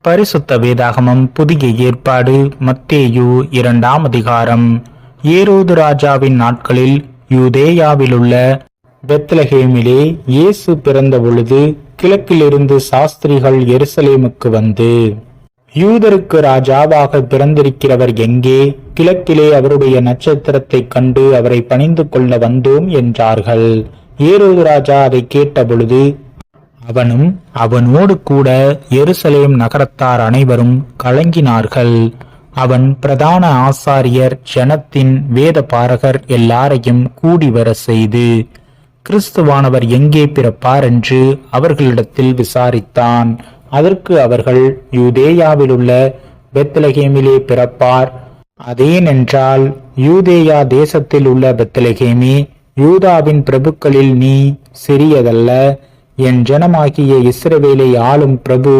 பரிசுத்த வேதாகமம் புதிய ஏற்பாடு மத்தேயு 2ஆம் அதிகாரம். ஏரோது ராஜாவின் நாட்களில் யூதேயாவிலுள்ள பெத்லகேமிலே இயேசு பிறந்த பொழுது கிழக்கிலிருந்து சாஸ்திரிகள் எருசலேமுக்கு வந்து, யூதருக்கு ராஜாவாக பிறந்திருக்கிறவர் எங்கே? கிழக்கிலே அவருடைய நட்சத்திரத்தைக் கண்டு அவரை பணிந்து கொள்ள வந்தோம் என்றார்கள். ஏரோது ராஜா அதை கேட்டபொழுது அவனும் அவனோடு கூட எருசலேம் நகரத்தார் அனைவரும் கலங்கினார்கள். அவன் பிரதான ஆசாரியர், ஜனத்தின் வேத பாரகர் எல்லாரையும் கூடி வர செய்து, கிறிஸ்துவானவர் எங்கே பிறப்பார் என்று அவர்களிடத்தில் விசாரித்தான். அதற்கு அவர்கள், யூதேயாவிலுள்ள பெத்லகேமிலே பிறப்பார். அதேனென்றால், யூதேயா தேசத்தில் உள்ள பெத்லகேமே, யூதாவின் பிரபுக்களில் நீ சிறியதல்ல. என் ஜனமாகிய இஸ்ரவேலை ஆளும் பிரபு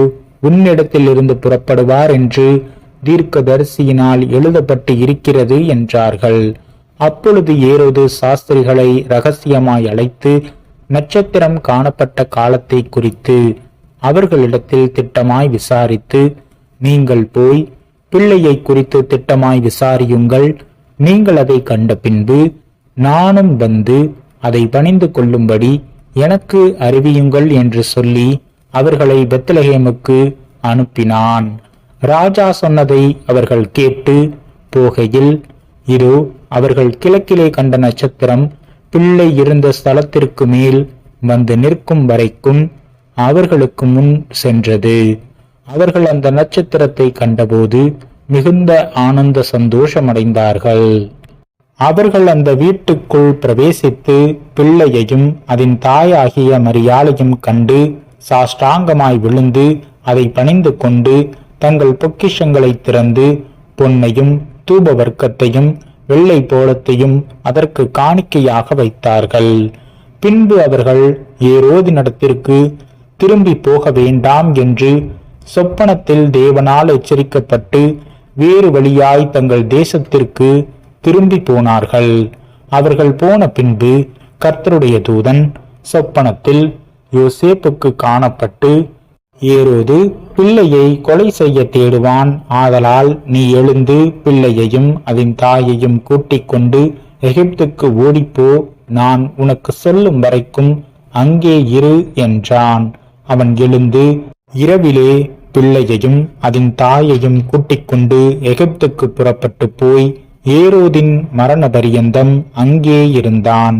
உன்னிடத்தில் இருந்து புறப்படுவார் என்று தீர்க்கதரிசியினால் எழுதப்பட்டு இருக்கிறது என்றார்கள். அப்பொழுது ஏரோது சாஸ்திரிகளை இரகசியமாய் அழைத்து நட்சத்திரம் காணப்பட்ட காலத்தை குறித்து அவர்களிடத்தில் திட்டமாய் விசாரித்து, நீங்கள் போய் பிள்ளையை குறித்து திட்டமாய் விசாரியுங்கள். நீங்கள் அதை கண்ட பின்பு நானும் வந்து அதை பணிந்து கொள்ளும்படி எனக்கு அறிவியுங்கள் என்று சொல்லி அவர்களை பெத்லகேமுக்கு அனுப்பினான். ராஜா சொன்னதை அவர்கள் கேட்டு போகையில், இதோ அவர்கள் கிழக்கிலே கண்ட நட்சத்திரம் பிள்ளை இருந்த ஸ்தலத்திற்கு மேல் வந்து நிற்கும் வரைக்கும் அவர்களுக்கு முன் சென்றது. அவர்கள் அந்த நட்சத்திரத்தை கண்டபோது மிகுந்த ஆனந்த சந்தோஷமடைந்தார்கள். அவர்கள் அந்த வீட்டுக்குள் பிரவேசித்து பிள்ளையையும் அதன் தாயாகிய மரியாளையும் கண்டு சாஷ்டாங்கமாய் விழுந்து அதை பணிந்து கொண்டு தங்கள் பொக்கிஷங்களை திறந்து பொன்னையும் தூப வர்க்கத்தையும் வெள்ளை போலத்தையும் அதற்கு காணிக்கையாக வைத்தார்கள். பின்பு அவர்கள் ஏரோதினிடத்திற்கு திரும்பி போக வேண்டாம் என்று சொப்பனத்தில் தேவனால் எச்சரிக்கப்பட்டு வேறு வழியாய் தங்கள் தேசத்திற்கு திரும்பி போனார்கள். அவர்கள் போன பின்பு கர்த்தருடைய தூதன் சொப்பனத்தில் யோசேப்புக்கு காணப்பட்டு, ஏரோது பிள்ளையை கொலை செய்ய தேடுவான். ஆதலால் நீ எழுந்து பிள்ளையையும் அதன் தாயையும் கூட்டிக் கொண்டு எகிப்துக்கு ஓடிப்போ. நான் உனக்கு சொல்லும் வரைக்கும் அங்கே இரு என்றான். அவன் எழுந்து இரவிலே பிள்ளையையும் அதன் தாயையும் கூட்டிக் கொண்டு எகிப்துக்கு புறப்பட்டு போய் ஏரோதின் மரண பரியந்தம் அங்கே இருந்தான்.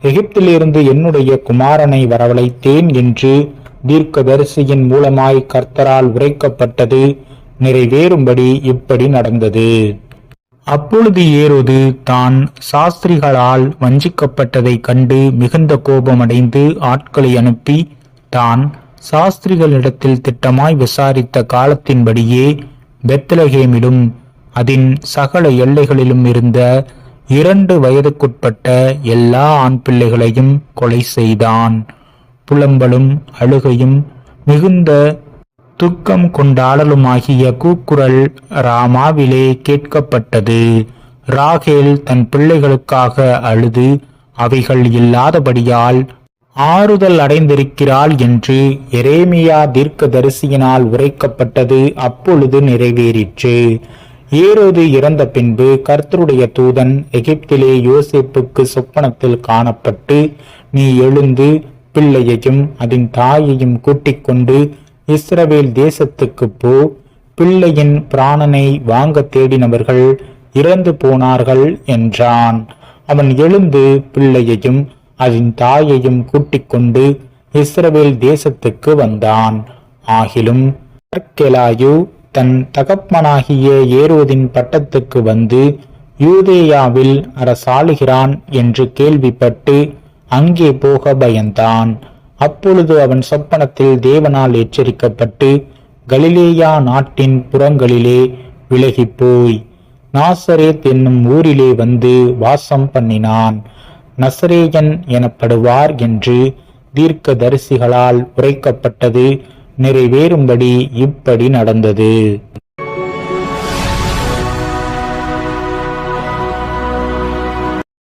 எகிப்திலிருந்து என்னுடைய குமாரனை வரவழைத்தேன் என்று தீர்க்கதரிசியின் மூலமாய் கர்த்தரால் உரைக்கப்பட்டது நிறைவேறும்படி இப்படி நடந்தது. அப்பொழுது ஏரோது தான் சாஸ்திரிகளால் வஞ்சிக்கப்பட்டதை கண்டு மிகுந்த கோபமடைந்து ஆட்களை அனுப்பி தான் சாஸ்திரிகளிடத்தில் திட்டமாய் விசாரித்த காலத்தின்படியே பெத்லகேமிலும் அதன் சகல எல்லைகளிலும் இருந்த 2 வயதுக்குட்பட்ட எல்லா ஆண் பிள்ளைகளையும் கொலை செய்தான். புலம்பலும் அழுகையும் மிகுந்த துக்கம் கொண்டாடலுமாகிய கூக்குரல் ராமாவிலே கேட்கப்பட்டது. ராகேல் தன் பிள்ளைகளுக்காக அழுது அவைகள் இல்லாதபடியால் ஆறுதல் அடைந்திருக்கிறாள் என்று எரேமியா தீர்க்கதரிசியினால் உரைக்கப்பட்டது அப்பொழுது நிறைவேறிற்று. ஏரோது இறந்த பின்பு கர்த்தருடைய தூதன் எகிப்திலே யோசேப்புக்கு சொப்பனத்தில் காணப்பட்டு, நீ எழுந்து பிள்ளையையும் அதன் தாயையும் கூட்டிக் கொண்டு இஸ்ரவேல் தேசத்துக்கு போ. பிள்ளையின் பிராணனை வாங்க தேடினவர்கள் இறந்து போனார்கள் என்றான். அவன் எழுந்து பிள்ளையையும் அதன் தாயையும் கூட்டிக் கொண்டு இஸ்ரவேல் தேசத்துக்கு வந்தான். ஆகிலும் அர்கெலாயு தன் தகப்பனாகிய ஏரோதின் பட்டத்துக்கு வந்து யூதேயாவில் அரசாளுகிறான் என்று கேள்விப்பட்டு அங்கே போக பயந்தான். அப்பொழுது அவன் சொப்பனத்தில் தேவனால் எச்சரிக்கப்பட்டு கலிலேயா நாட்டின் புறங்களிலே விலகி போய் நாசரேத் என்னும் ஊரிலே வந்து வாசம் பண்ணினான். நசரேயன் எனப்படுவார் என்று தீர்க்கதரிசிகளால் உரைக்கப்பட்டது நிறைவேறும்படி இப்படி நடந்தது.